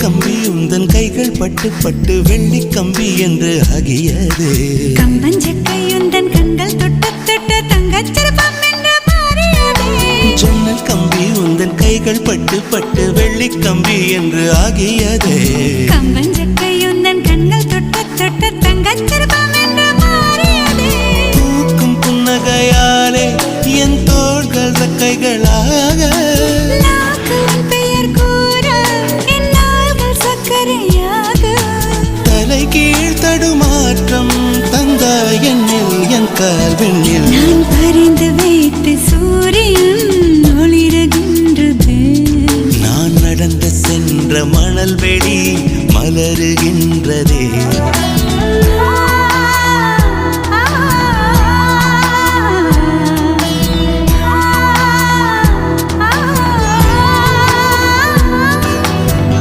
கம்பி உந்தன் கைகள் பட்டு பட்டு வெள்ளி கம்பி என்று ஆகியது. கம்பஞ்சக்கை உந்தன் கண்கள் தொட்டு தொட்டு தங்கச்சிற்பம் என்று மாறியது. ஜன்னல் கம்பி உந்தன் கைகள் பட்டு பட்டு வெள்ளி கம்பி என்று ஆகியது. கம்பஞ்சக்கை உந்தன் கண்கள் தொட்டு தொட்டு தங்கச்சிற்பம் என்று மாறியது. பூக்கும் புன்னகையாலே என் தோள்கள் ரெக்கைகளாக கீழ் தடுமாற்றம் தந்தாய் என்னில் என் கால்வெண்ணில். நான் பறிந்து வைத்து சூரியன் ஒளிருகின்றது. நான் நடந்து சென்ற மணல் வெளி மலருகின்றதே.